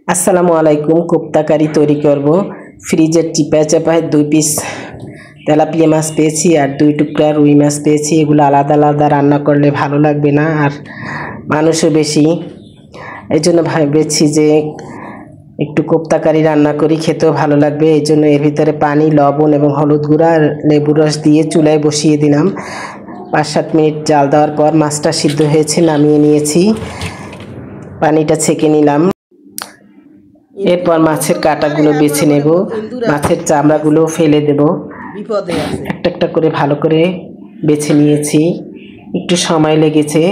আসসালামু আলাইকুম। কোপ্তা কারি তৈরি করব। ফ্রিজের চিপায় চাপায় 2 পিস তেলাপিয়া মাছ পেয়েছি আর 2 টুকরা রুই মাছ পেয়েছি। এগুলো আলাদা আলাদা রান্না করলে ভালো লাগবে না, আর মানুষও বেশি। এই জন্য ভেবেছি যে একটু কোপ্তা কারি রান্না করি, খেতেও ভালো লাগবে। এই জন্য এর ভিতরে পানি, লবণ এবং হলুদ গুঁড়া আর লেবুর রস দিয়ে চুলায় বসিয়ে দিলাম। 5-7 মিনিট জাল দেওয়ার পর মাছটা সিদ্ধ হয়েছে, নামিয়ে নিয়েছি। পানিটা ছেঁকে নিলাম। এরপর মাছের কাঁটাগুলো বেছে নেব, মাছের চামড়াগুলো ফেলে দেব। একটা একটা করে ভালো করে বেছে নিয়েছি। একটু সময় লেগেছে,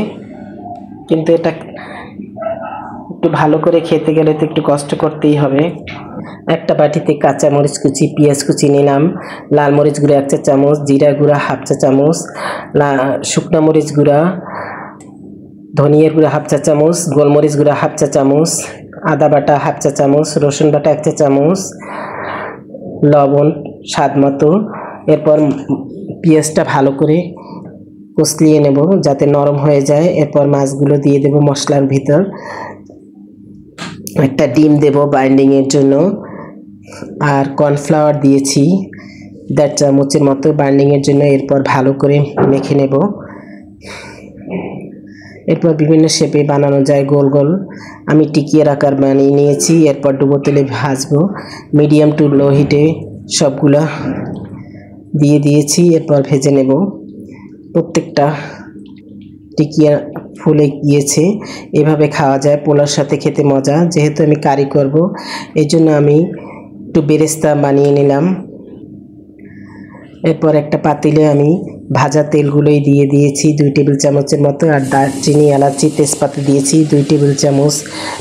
কিন্তু এটা একটু ভালো করে খেতে গেলে তো একটু কষ্ট করতেই হবে। একটা বাটিতে কাঁচা মরিচ কুচি, পেঁয়াজ কুচি নিলাম, লাল মরিচ গুঁড়া 1 চা চামচ, জিরা গুঁড়া 1/2 চা চামচ, শুকনো মরিচ গুঁড়া, ধনিয়ার গুঁড়া 1/2 চা চামচ, গোলমরিচ গুঁড়া 1/2 চা চামচ, আদা বাটা 1/2 চা চামচ, রসুন বাটা 1 চা চামচ, লবণ স্বাদ মতো। এরপর পেঁয়াজটা ভালো করে কষলিয়ে নেব যাতে নরম হয়ে যায়। এরপর মাছগুলো দিয়ে দেব মশলার ভিতর। একটা ডিম দেব বাইন্ডিংয়ের জন্য, আর কর্নফ্লাওয়ার দিয়েছি 1.5 চামচের মতো বাইন্ডিংয়ের জন্য। এরপর ভালো করে মেখে নেব। এরপর বিভিন্ন শেপে বানানো যায়, গোল গোল। আমি টিকিয়ার আকার বানিয়ে নিয়েছি। এরপর ডুবো তেলে ভাজবো। মিডিয়াম টু লো হিটে সবগুলা দিয়ে দিয়েছি। এরপর ভেজে নেব। প্রত্যেকটা টিকিয়া ফুলে গিয়েছে। এভাবে খাওয়া যায়, পোলার সাথে খেতে মজা। যেহেতু আমি কারি করব, এই জন্য আমি একটু বেরেস্তা বানিয়ে নিলাম। এরপর একটা পাতিলে আমি ভাজা তেলগুলোই দিয়ে দিয়েছি 2 টেবিল চামচের মতো, আর দারচিনি, এলাচি, তেজপাতা দিয়েছি 2 টেবিল চামচ,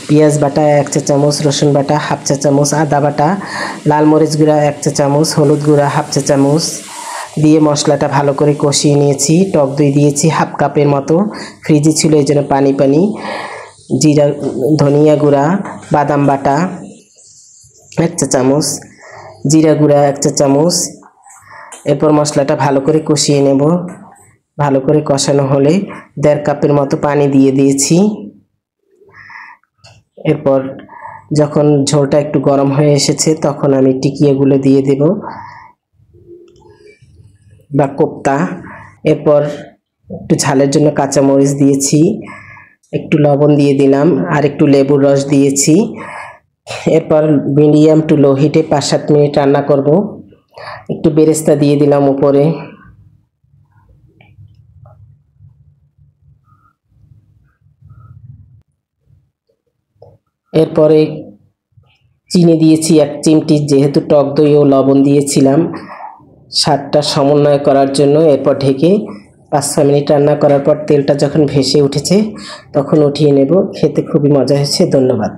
পেঁয়াজ বাটা 1 চা চামচ, রসুন বাটা 1/2 চা চামচ, আদা বাটা, লাল মরিচ গুঁড়া 1 চা চামচ, হলুদ গুঁড়া 1/2 চা চামচ দিয়ে মশলাটা ভালো করে কষিয়ে নিয়েছি। টক দই দিয়েছি 1/2 কাপের মতো, ফ্রিজে ছিল এই জন্য পানি পানি। জিরা, ধনিয়া গুঁড়া, বাদাম বাটা 1 চা চামচ, জিরা গুঁড়া 1 চা চামচ। এরপর মশলাটা ভালো করে কষিয়ে নেব। ভালো করে কষানো হলে 1.5 কাপের মতো পানি দিয়ে দিয়েছি। এরপর যখন ঝোলটা একটু গরম হয়ে এসেছে, তখন আমি টিকিয়াগুলো দিয়ে দেব বা কোপ্তা। এরপর একটু ঝালের জন্য কাঁচা মরিচ দিয়েছি, একটু লবণ দিয়ে দিলাম, আর একটু লেবুর রস দিয়েছি। এরপর মিডিয়াম টু লো হিটে 5-7 মিনিট রান্না করব। একটু বেরেস্তা দিয়ে দিলাম উপরে। এরপরে চিনি দিয়েছি 1 চিমটি, যেহেতু টক দই ও লবণ দিয়েছিলাম স্বাদটা সমন্বয় করার জন্য। এরপর ঢেকে 5-6 মিনিট রান্না করার পর তেলটা যখন ভেসে উঠেছে, তখন উঠিয়ে নেব। খেতে খুবই মজা হয়েছে। ধন্যবাদ।